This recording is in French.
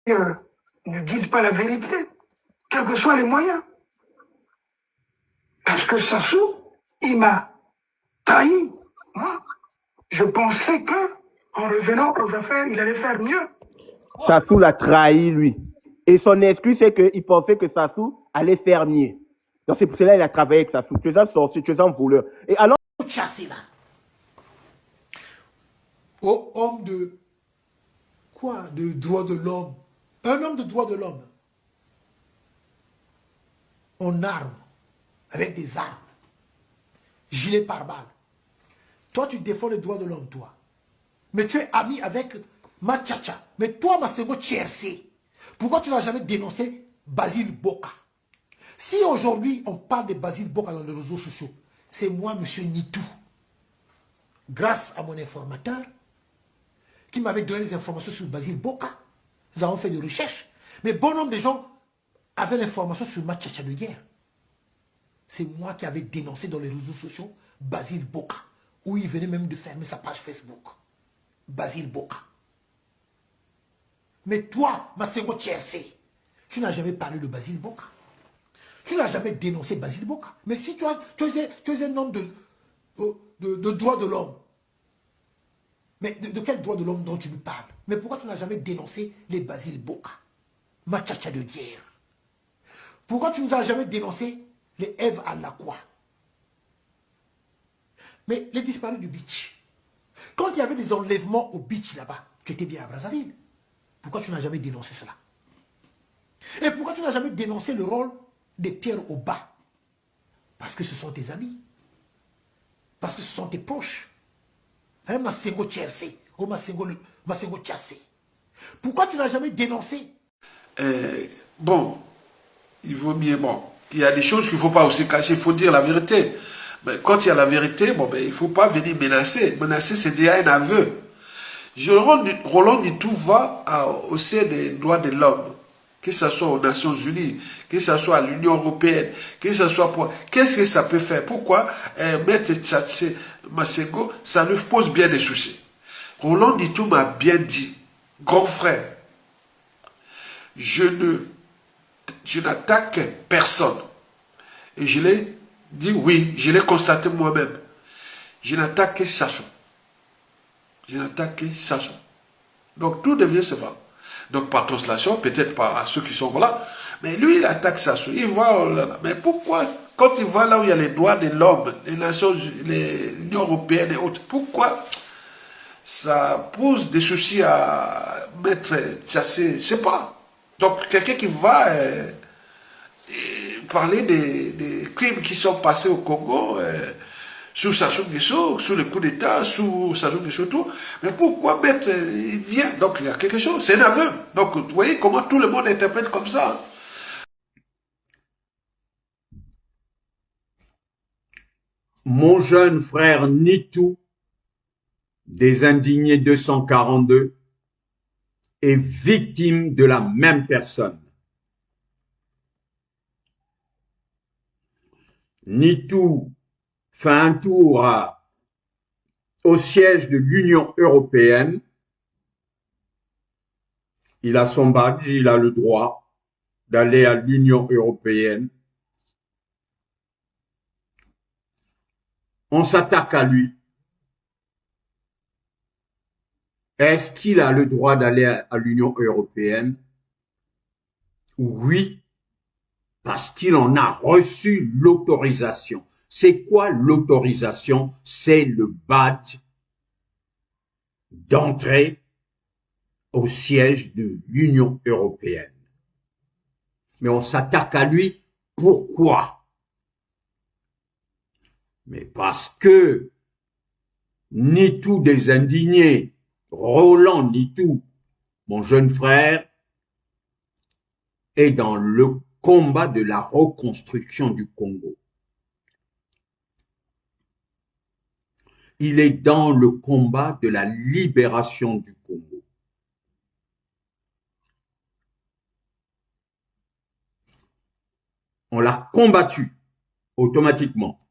ne disent pas la vérité, quels que soient les moyens. Parce que Sassou, il m'a trahi. Moi, je pensais que, en revenant aux affaires, il allait faire mieux. Sassou l'a trahi, lui. Et son excuse, c'est qu'il pensait que Sassou allait faire mieux. Donc c'est pour cela qu'il a travaillé avec Sassou. Tu es un sorcier, tu es un voleur. Et alors... Chasser là. Oh, homme de... Quoi? De droit de l'homme. Un homme de droit de l'homme. En armes. Avec des armes. Gilet pare-balles. Toi, tu défends les droits de l'homme, toi. Mais tu es ami avec Machacha. Mais toi, Masego Tchercé, pourquoi tu n'as jamais dénoncé Basile Boka? Si aujourd'hui, on parle de Basile Boka dans les réseaux sociaux, c'est moi, monsieur Nitou. Grâce à mon informateur, qui m'avait donné des informations sur Basile Boka, nous avons fait des recherches. Mais bon nombre de gens avaient l'information sur Machacha de guerre. C'est moi qui avais dénoncé dans les réseaux sociaux Basile Boka, où il venait même de fermer sa page Facebook. Basile Boka. Mais toi, Masego Tchercé, tu n'as jamais parlé de Basile Boka. Tu n'as jamais dénoncé Basile Boka. Mais si tu es un homme de droit de l'homme, mais de quel droit de l'homme dont tu nous parles? Mais pourquoi tu n'as jamais dénoncé les Basile Boka, Machacha de guerre? Pourquoi tu ne nous as jamais dénoncé les Ève à la croix? Mais les disparus du beach. Quand il y avait des enlèvements au beach là-bas, tu étais bien à Brazzaville. Pourquoi tu n'as jamais dénoncé cela? Et pourquoi tu n'as jamais dénoncé le rôle des Pierre au bas? Parce que ce sont tes amis. Parce que ce sont tes proches. Hein, Masego Tchercé, ou Masego Tchassé. Pourquoi tu n'as jamais dénoncé? Bon, il vaut mieux, bon, il y a des choses qu'il ne faut pas aussi cacher, il faut dire la vérité. Mais quand il y a la vérité, bon, ben, il ne faut pas venir menacer. Menacer, c'est déjà un aveu. Roland Nitou va au sein des droits de l'homme, que ce soit aux Nations Unies, que ce soit à l'Union Européenne, que ce soit pour... Qu'est-ce que ça peut faire? Pourquoi Maître Tchatsé Masego, ça nous pose bien des soucis. Roland Nitou m'a bien dit, grand frère, je n'attaque personne. Et je l'ai dit oui, je l'ai constaté moi-même. Je n'attaque que Sassou. Je n'attaque que Sassou. Donc tout devient sévère. Donc par translation, peut-être par ceux qui sont là, mais lui il attaque Sassou. Il va, oh là là. Mais pourquoi, quand il va là où il y a les droits de l'homme, les nations, l'Union Européenne et autres, pourquoi ça pose des soucis à Maître Tchassé? Je ne sais pas. Donc quelqu'un qui va parler des crimes qui sont passés au Congo, sous Sassou Nguesso, sous le coup d'État, sous Sassou Nguesso, tout. Mais pourquoi mettre, il vient, donc il y a quelque chose, c'est un aveu. Donc vous voyez comment tout le monde interprète comme ça. Mon jeune frère Nitou, des indignés 242, est victime de la même personne. Nitou fait un tour au siège de l'Union européenne. Il a son badge, il a le droit d'aller à l'Union européenne. On s'attaque à lui. Est-ce qu'il a le droit d'aller à l'Union européenne? Oui, parce qu'il en a reçu l'autorisation. C'est quoi l'autorisation? C'est le badge d'entrée au siège de l'Union européenne. Mais on s'attaque à lui. Pourquoi? Mais parce que Nitou des indignés, Roland Nitou, mon jeune frère, est dans le combat de la reconstruction du Congo. Il est dans le combat de la libération du Congo. On l'a combattu automatiquement.